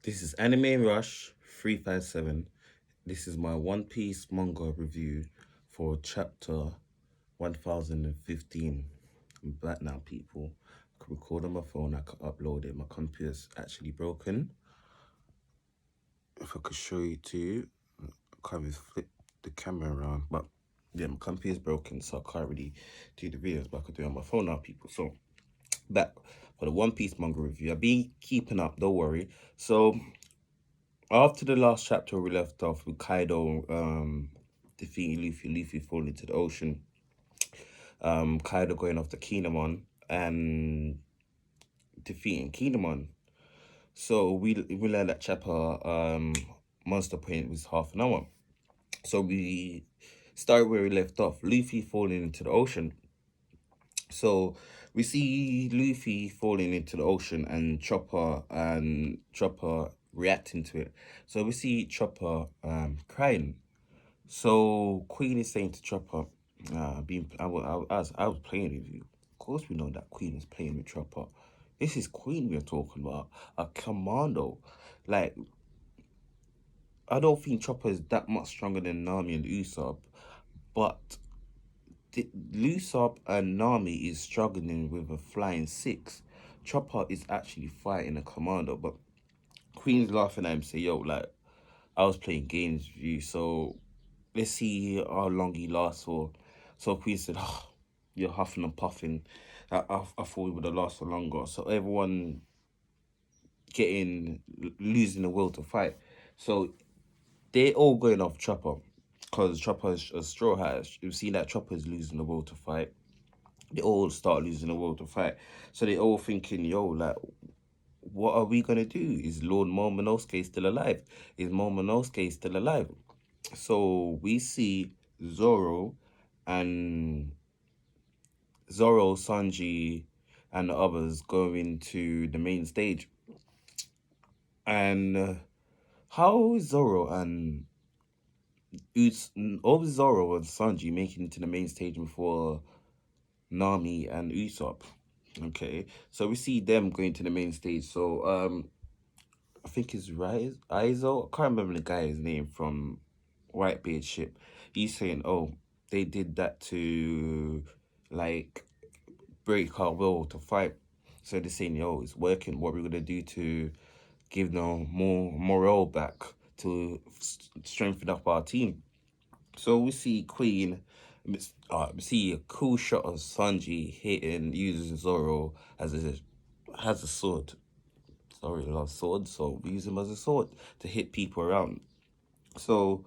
This is Anime Rush 357. This is my One Piece manga review for chapter 1015. I'm back now, people. I can record on my phone, I can upload it. My computer's actually broken. If I could show you too, I can't even flip the camera around, but yeah, my computer's broken, so I can't really do the videos, but I could do it on my phone now, people. So, back for the One Piece manga review. I've been keeping up, don't worry. So, after the last chapter, we left off with Kaido defeating Luffy falling into the ocean. Kaido going off the Kinemon and defeating Kinemon. So we learned that chapter monster point was half an hour. So we start where we left off. Luffy falling into the ocean. So we see Luffy falling into the ocean and Chopper reacting to it. So we see Chopper crying. So Queen is saying to Chopper, I was playing with you. Of course we know that Queen is playing with Chopper. This is Queen we're talking about, a commando. Like, I don't think Chopper is that much stronger than Nami and Usopp, but Usopp and Nami is struggling with a flying six. Chopper is actually fighting a commando, but Queen's laughing at him, say, "Yo, like I was playing games with you, so let's see how long he lasts for." So Queen said, "Oh, you're huffing and puffing. I thought we would have lasted longer." So everyone losing the will to fight. So they're all going off Chopper because Chopper is a straw hat. You've seen that Chopper is losing the will to fight. They all start losing the will to fight. So they all thinking, yo, like, what are we gonna do? Is Lord Momonosuke still alive? Is Momonosuke still alive? So we see Zoro and Sanji, and the others going to the main stage. And how is Zoro and Zoro and Sanji making it to the main stage before Nami and Usopp? Okay, so we see them going to the main stage. So I think it's Izo. I can't remember the guy's name from Whitebeard ship. He's saying, "Oh, they did that to like break our will to fight." So they're saying, "Yo, it's working. What we're gonna do to give them more morale back to strengthen up our team?" So we see Queen. We see a cool shot of Sanji hitting using Zoro as a sword. Sorry, loves swords, so we use him as a sword to hit people around. So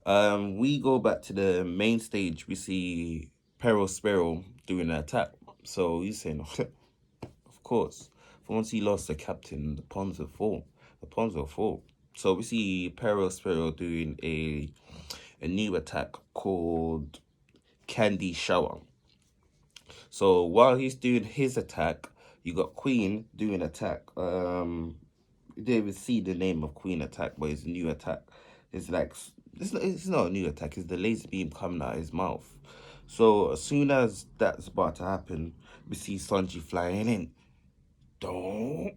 we go back to the main stage. We see Peril Sparrow doing an attack. So he's saying, of course, for once he lost the captain, the pawns will fall. The pawns will fall. So we see Peril Sparrow doing a new attack called Candy Shower. So while he's doing his attack, you got Queen doing attack. You didn't even see the name of Queen attack, but it's a new attack. It's like it's not a new attack. It's the laser beam coming out of his mouth. So as soon as that's about to happen, we see Sanji flying in. Don't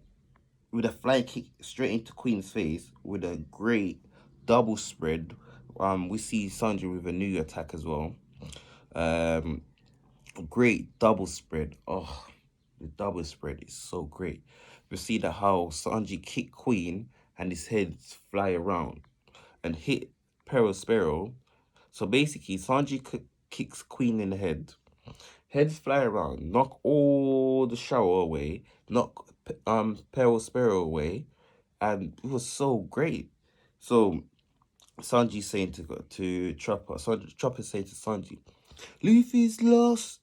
with a flying kick straight into Queen's face with a great double spread. We see Sanji with a new attack as well. Um, Great double spread. Oh, the double spread is so great. We see that how Sanji kicked Queen and his heads fly around and hit Sparrow. So basically, kicks Queen in the head. Heads fly around, knock all the shower away, knock Sparrow away, and it was so great. So Sanji saying to Chopper, Chopper saying to Sanji, Luffy's lost.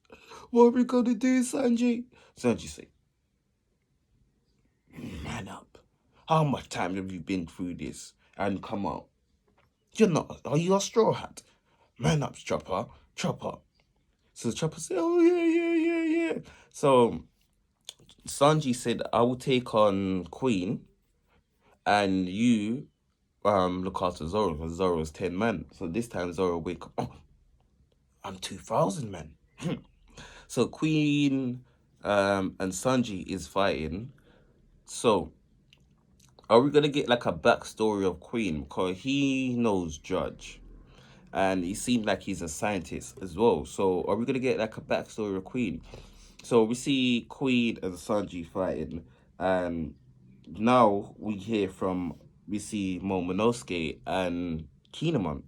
What are we gonna do, Sanji? Sanji say, man up. How much time have you been through this? And come on. You're not, are you a straw hat? Man up, Chopper. Chopper. So Chopper said, oh, yeah. So Sanji said, I will take on Queen and you look after Zoro because Zoro's 10 men. So this time Zoro wake up, oh, I'm 2,000 men. So Queen and Sanji is fighting. So Are we gonna get like a backstory of Queen? Because he knows Judge, and he seems like he's a scientist as well. So are we gonna get like a backstory of Queen? So we see Queen and Sanji fighting, and now we see Momonosuke and Kinemon.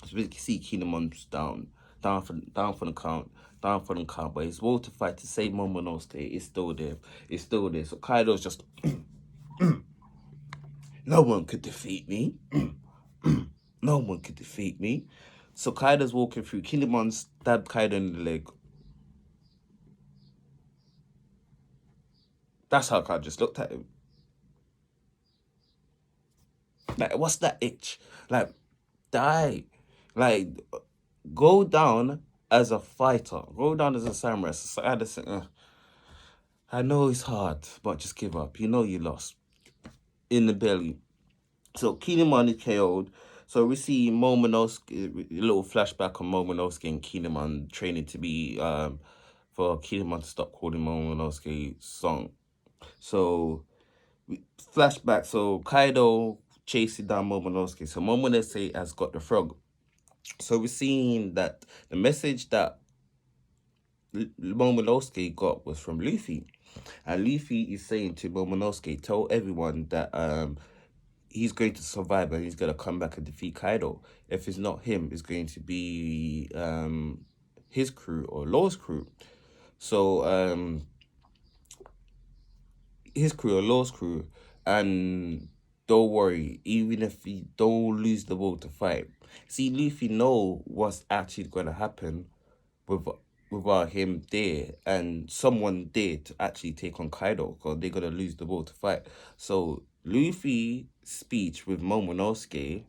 So we see Kinemon's down for the count, down for the count. But his will to fight to save Momonosuke is still there. It's still there. So Kaido's just no one could defeat me. No one could defeat me. So Kaido's walking through. Kinemon stabbed Kaido in the leg. That's how Kaido just looked at him. Like, what's that itch? Like, die. Like, go down as a fighter. Go down as a samurai. So I just, I know it's hard, but just give up. You know you lost. In the belly. So Kinemon is KO'd. So we see Momonosuke, a little flashback on Momonosuke and Kinemon training to be, for Kinemon to stop calling Momonosuke song. So, flashback. So Kaido chasing down Momonosuke. So Momonosuke has got the frog. So we're seeing that the message that Momonosuke got was from Luffy. And Luffy is saying to Momonosuke, tell everyone that he's going to survive and he's going to come back and defeat Kaido. If it's not him, it's going to be his crew or Law's crew. So his crew or Law's crew, and don't worry, even if he don't lose the will to fight. See, Luffy know what's actually gonna happen with without him there and someone there to actually take on Kaido because they're gonna lose the will to fight. So Luffy's speech with Momonosuke,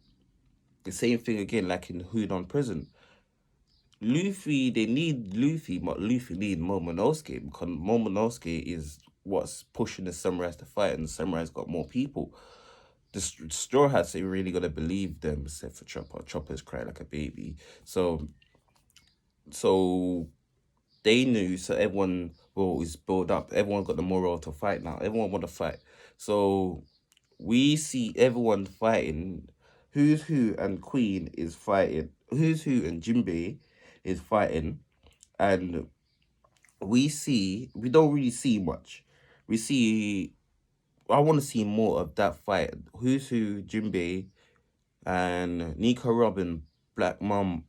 the same thing again like in Hudon Prison. Luffy, they need Luffy, but Luffy need Momonosuke because Momonosuke is what's pushing the samurais to fight, and the samurais got more people. The Straw Hats ain't really gonna believe them except for Chopper. Chopper's crying like a baby. So they knew, so everyone is built up. Everyone got the morale to fight now. Everyone want to fight. So we see everyone fighting. Who's Who and Queen is fighting. Who's Who and Jinbei is fighting. And we don't really see much. We see, I want to see more of that fight. Who's Who, Jinbei, and Nico Robin, Black Mamba?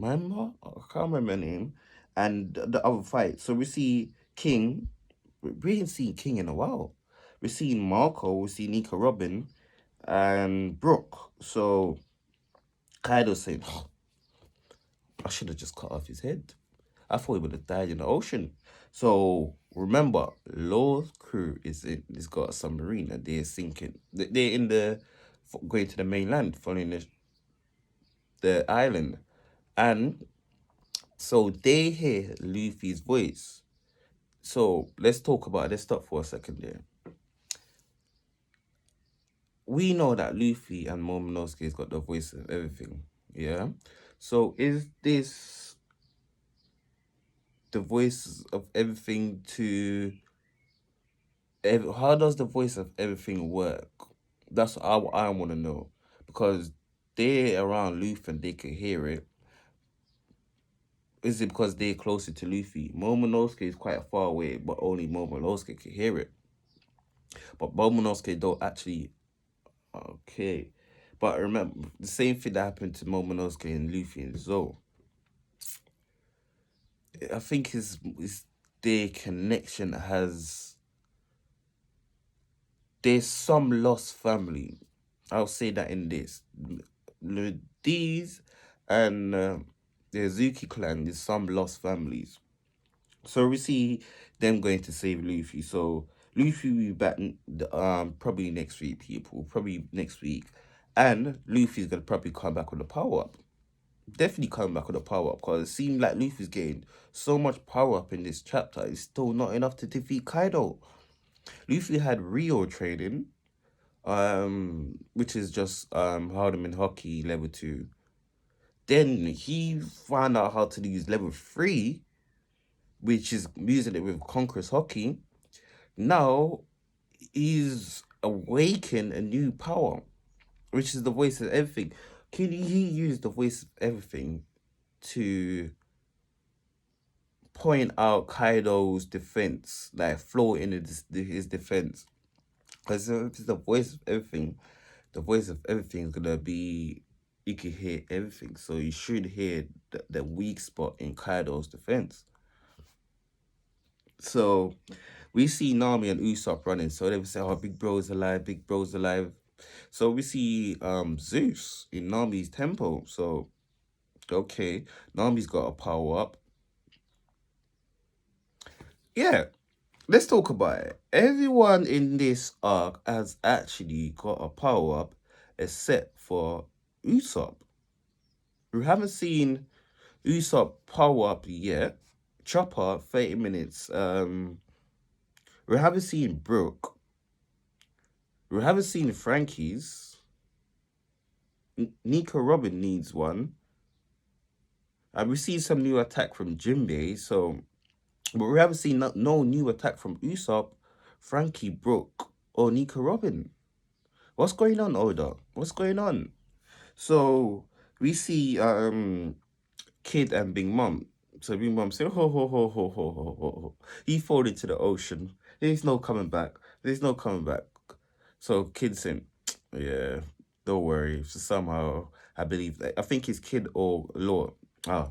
I can't remember her name. And the other fight. So we see King. We ain't seen King in a while. We're seeing Marco, we see Nico Robin, and Brooke. So Kaido saying, "Oh, I should have just cut off his head. I thought he would have died in the ocean." So remember, Law's crew is got a submarine and they're sinking. They're in the going to the mainland, following the island, and so they hear Luffy's voice. So let's talk about Let's stop for a second there. We know that Luffy and Momonosuke's got the voice of everything. Yeah. So is this the voice of everything to how does the voice of everything work? That's what I want to know. Because they're around Luffy and they can hear it. Is it because they're closer to Luffy? Momonosuke is quite far away, but only Momonosuke can hear it. But Momonosuke don't actually. Okay. But remember, the same thing that happened to Momonosuke and Luffy and Zoro. I think his their connection has. There's some lost family. I'll say that in this. These and the Azuki clan is some lost families. So we see them going to save Luffy. So Luffy will be back probably next week, people. Probably next week. And Luffy's gonna probably come back with a power up. Definitely come back with a power up because it seems like Luffy's getting so much power up in this chapter. It's still not enough to defeat Kaido. Luffy had Rio training, which is just Hardeman Hockey level 2. Then he found out how to use level 3, which is using it with Conqueror's Hockey. Now he's awaken a new power, which is the voice of everything. Can he use the voice of everything to point out Kaido's defense, like flaw in his defense? Because if it's the voice of everything, the voice of everything is gonna be, you can hear everything. So you should hear the weak spot in Kaido's defense. So we see Nami and Usopp running. So they would say, "Oh, Big Bro's alive! Big Bro's alive!" So we see Zeus in Nami's temple. So okay, Nami's got a power up. Yeah, let's talk about it. Everyone in this arc has actually got a power up, except for Usopp. We haven't seen Usopp power up yet. Chopper 30 minutes. We haven't seen Brooke. We haven't seen Frankie's. Nico Robin needs one. And we see some new attack from Jinbei. So, but we haven't seen no new attack from Usopp, Frankie, Brooke, or Nico Robin. What's going on, Oda? What's going on? So we see Kid and Big Mom. So Big Mom said, ho ho ho ho ho ho ho ho. He fallen into the ocean. There's no coming back. There's no coming back. So Kid said, yeah, don't worry. So somehow I believe that, I think it's Kid or Law. Oh,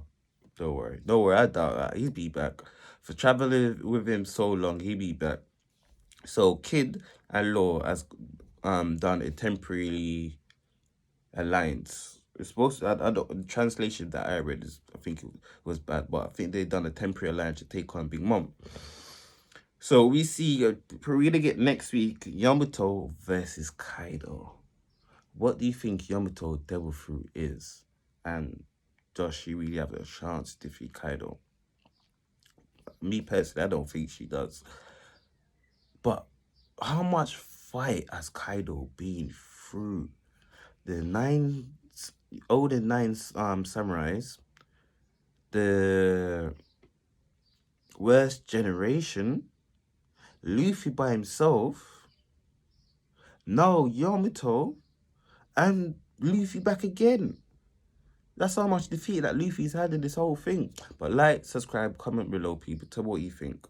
don't worry. Don't worry, I doubt that. He'll be back. For traveling with him so long, he'll be back. So Kid and Law has done a temporary alliance. It's supposed to, I don't, the translation that I read is, I think it was bad, but I think they've done a temporary alliance to take on Big Mom. So we see, we're gonna get next week Yamato versus Kaido. What do you think Yamato Devil Fruit is? And does she really have a chance to defeat Kaido? Me personally, I don't think she does. But how much fight has Kaido been through? The older nine samurais, the worst generation, Luffy by himself, no Yamato, and Luffy back again. That's how much defeat that Luffy's had in this whole thing. But like, subscribe, comment below, people. Tell me what you think.